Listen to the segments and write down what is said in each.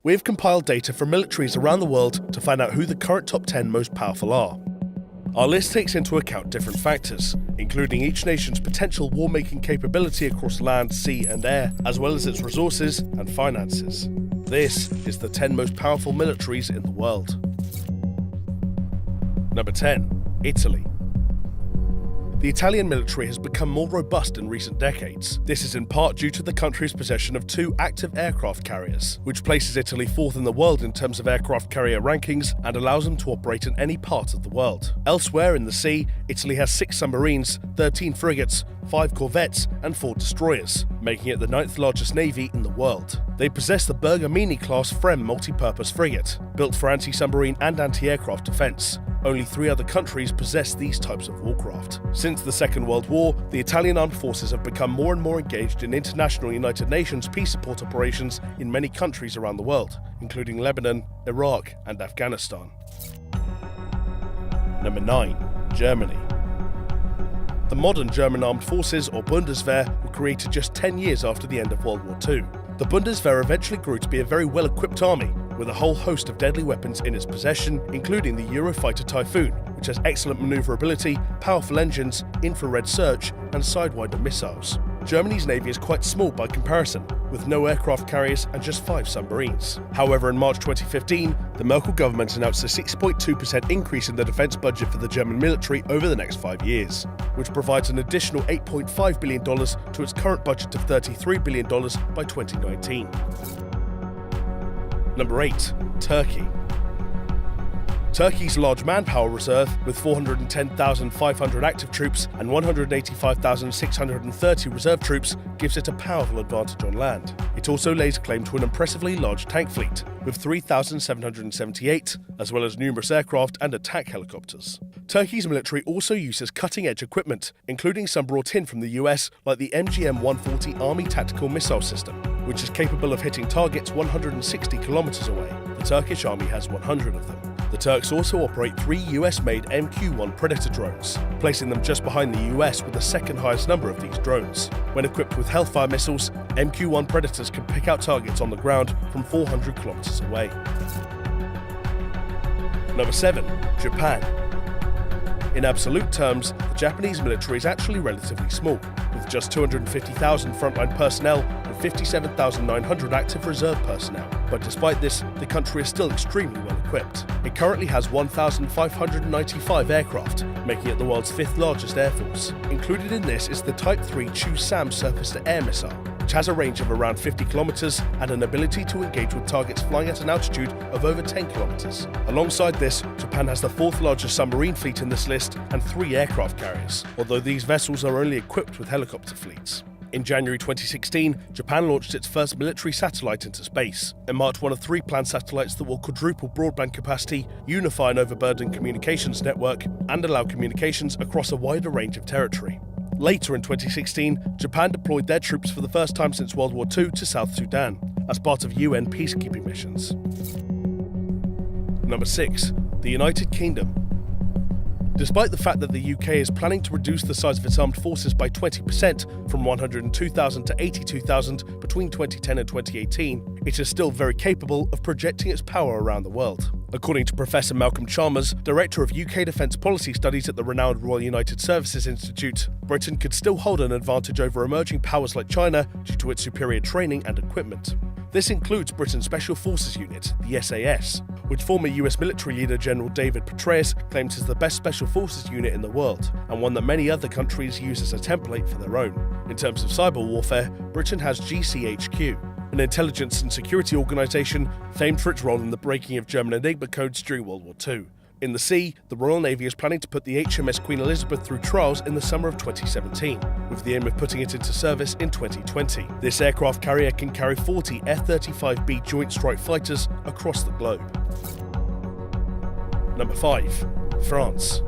We have compiled data from militaries around the world to find out who the current top 10 most powerful are. Our list takes into account different factors, including each nation's potential war-making capability across land, sea and air, as well as its resources and finances. This is the 10 most powerful militaries in the world. Number 10. Italy. The Italian military has become more robust in recent decades. This is in part due to the country's possession of 2 active aircraft carriers, which places Italy 4th in the world in terms of aircraft carrier rankings and allows them to operate in any part of the world. Elsewhere in the sea, Italy has 6 submarines, 13 frigates, 5 corvettes and 4 destroyers, making it the 9th largest navy in the world. They possess the Bergamini-class FREMM multi-purpose frigate, built for anti-submarine and anti-aircraft defense. Only 3 other countries possess these types of warcraft. Since the Second World War, the Italian armed forces have become more and more engaged in international United Nations peace support operations in many countries around the world, including Lebanon, Iraq and Afghanistan. Number 9. Germany. The modern German armed forces, or Bundeswehr, were created just 10 years after the end of World War II. The Bundeswehr eventually grew to be a very well-equipped army, with a whole host of deadly weapons in its possession, including the Eurofighter Typhoon, which has excellent maneuverability, powerful engines, infrared search, and Sidewinder missiles. Germany's navy is quite small by comparison, with no aircraft carriers and just 5 submarines. However, in March 2015, the Merkel government announced a 6.2% increase in the defense budget for the German military over the next 5 years, which provides an additional $8.5 billion to its current budget of $33 billion by 2019. Number 8. Turkey. Turkey's large manpower reserve, with 410,500 active troops and 185,630 reserve troops, gives it a powerful advantage on land. It also lays claim to an impressively large tank fleet, with 3,778, as well as numerous aircraft and attack helicopters. Turkey's military also uses cutting-edge equipment, including some brought in from the US, like the MGM-140 Army Tactical Missile System, which is capable of hitting targets 160 kilometers away. The Turkish army has 100 of them. The Turks also operate 3 US-made MQ-1 Predator drones, placing them just behind the US with the second highest number of these drones. When equipped with Hellfire missiles, MQ-1 Predators can pick out targets on the ground from 400 kilometers away. Number 7. Japan. In absolute terms, the Japanese military is actually relatively small, with just 250,000 frontline personnel and 57,900 active reserve personnel. But despite this, the country is still extremely well equipped. It currently has 1,595 aircraft, making it the world's 5th largest air force. Included in this is the Type 3 Chu-Sam surface-to-air missile, which has a range of around 50 kilometers and an ability to engage with targets flying at an altitude of over 10 kilometers. Alongside this, Japan has the 4th largest submarine fleet in this list and 3 aircraft carriers, although these vessels are only equipped with helicopter fleets. In January 2016, Japan launched its first military satellite into space. It marked one of 3 planned satellites that will quadruple broadband capacity, unify an overburdened communications network, and allow communications across a wider range of territory. Later in 2016, Japan deployed their troops for the first time since World War II to South Sudan, as part of UN peacekeeping missions. Number 6. The United Kingdom. Despite the fact that the UK is planning to reduce the size of its armed forces by 20% from 102,000 to 82,000 between 2010 and 2018, it is still very capable of projecting its power around the world. According to Professor Malcolm Chalmers, Director of UK Defence Policy Studies at the renowned Royal United Services Institute, Britain could still hold an advantage over emerging powers like China due to its superior training and equipment. This includes Britain's Special Forces Unit, the SAS, which former US military leader General David Petraeus claims is the best special forces unit in the world, and one that many other countries use as a template for their own. In terms of cyber warfare, Britain has GCHQ, an intelligence and security organisation famed for its role in the breaking of German Enigma codes during World War II. In the sea, the Royal Navy is planning to put the HMS Queen Elizabeth through trials in the summer of 2017, with the aim of putting it into service in 2020. This aircraft carrier can carry 40 F-35B Joint Strike Fighters across the globe. Number 5. France.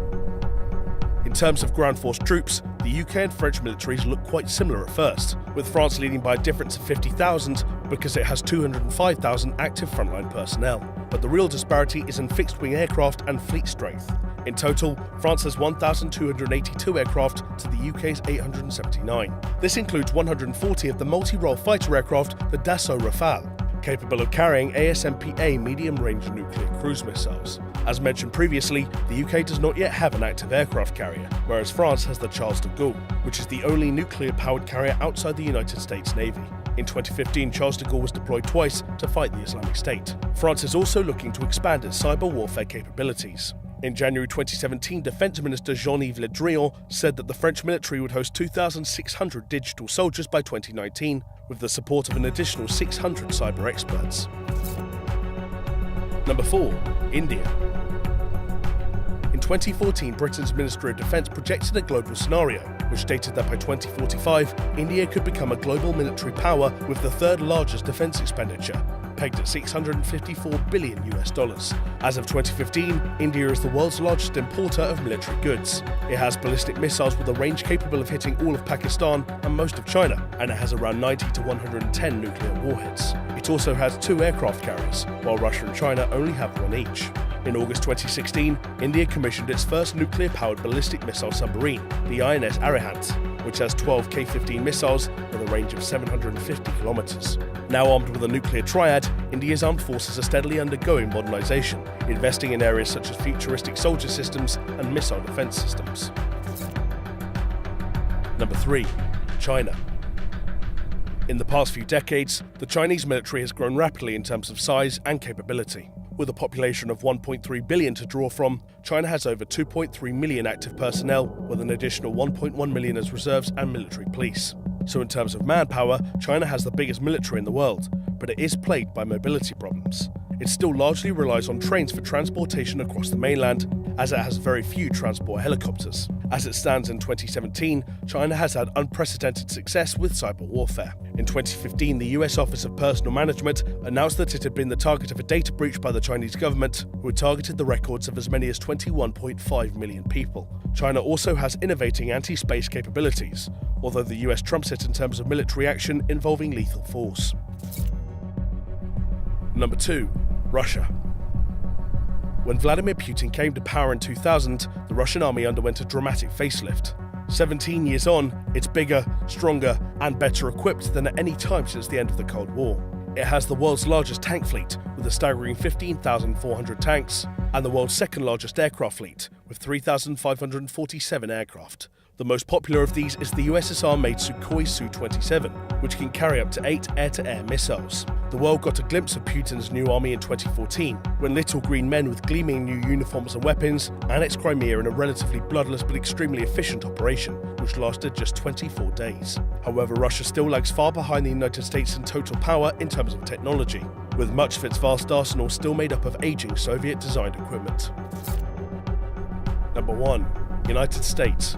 In terms of ground force troops, the UK and French militaries look quite similar at first, with France leading by a difference of 50,000 because it has 205,000 active frontline personnel. But the real disparity is in fixed-wing aircraft and fleet strength. In total, France has 1,282 aircraft to the UK's 879. This includes 140 of the multi-role fighter aircraft, the Dassault Rafale, capable of carrying ASMPA medium-range nuclear cruise missiles. As mentioned previously, the UK does not yet have an active aircraft carrier, whereas France has the Charles de Gaulle, which is the only nuclear-powered carrier outside the United States Navy. In 2015, Charles de Gaulle was deployed twice to fight the Islamic State. France is also looking to expand its cyber warfare capabilities. In January 2017, Defense Minister Jean-Yves Le Drian said that the French military would host 2,600 digital soldiers by 2019, with the support of an additional 600 cyber experts. Number 4. India. In 2014, Britain's Ministry of Defence projected a global scenario, which stated that by 2045, India could become a global military power with the third largest defence expenditure, pegged at $654 billion. As of 2015, India is the world's largest importer of military goods. It has ballistic missiles with a range capable of hitting all of Pakistan and most of China, and it has around 90 to 110 nuclear warheads. It also has 2 aircraft carriers, while Russia and China only have 1 each. In August 2016, India commissioned its first nuclear-powered ballistic missile submarine, the INS Arihant, which has 12 K-15 missiles with a range of 750 kilometers. Now armed with a nuclear triad, India's armed forces are steadily undergoing modernization, investing in areas such as futuristic soldier systems and missile defense systems. Number 3. China. In the past few decades, the Chinese military has grown rapidly in terms of size and capability. With a population of 1.3 billion to draw from, China has over 2.3 million active personnel, with an additional 1.1 million as reserves and military police. So in terms of manpower, China has the biggest military in the world, but it is plagued by mobility problems. It still largely relies on trains for transportation across the mainland, as it has very few transport helicopters. As it stands in 2017, China has had unprecedented success with cyber warfare. In 2015, the US Office of Personnel Management announced that it had been the target of a data breach by the Chinese government, who had targeted the records of as many as 21.5 million people. China also has innovating anti-space capabilities, although the US trumps it in terms of military action involving lethal force. Number 2. Russia. When Vladimir Putin came to power in 2000, the Russian army underwent a dramatic facelift. 17 years on, it's bigger, stronger, and better equipped than at any time since the end of the Cold War. It has the world's largest tank fleet, with a staggering 15,400 tanks, and the world's second largest aircraft fleet, with 3,547 aircraft. The most popular of these is the USSR-made Sukhoi Su-27, which can carry up to 8 air-to-air missiles. The world got a glimpse of Putin's new army in 2014, when little green men with gleaming new uniforms and weapons annexed Crimea in a relatively bloodless but extremely efficient operation, which lasted just 24 days. However, Russia still lags far behind the United States in total power in terms of technology, with much of its vast arsenal still made up of aging Soviet-designed equipment. Number 1. United States.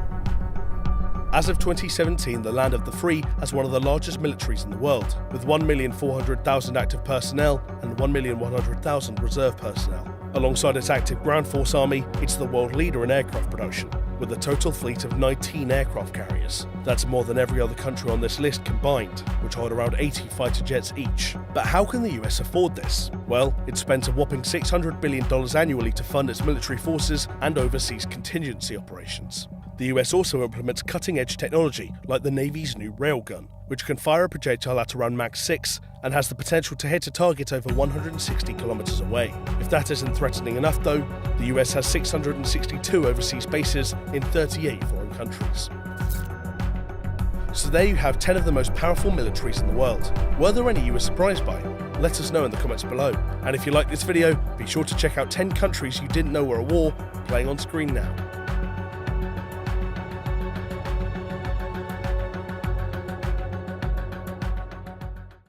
As of 2017, the land of the free has one of the largest militaries in the world, with 1,400,000 active personnel and 1,100,000 reserve personnel. Alongside its active ground force army, it's the world leader in aircraft production, with a total fleet of 19 aircraft carriers. That's more than every other country on this list combined, which hold around 80 fighter jets each. But how can the US afford this? Well, it spends a whopping $600 billion annually to fund its military forces and overseas contingency operations. The US also implements cutting-edge technology like the Navy's new railgun, which can fire a projectile at around Mach 6 and has the potential to hit a target over 160 kilometers away. If that isn't threatening enough though, the US has 662 overseas bases in 38 foreign countries. So there you have 10 of the most powerful militaries in the world. Were there any you were surprised by? Let us know in the comments below. And if you like this video, be sure to check out 10 countries you didn't know were at war, playing on screen now.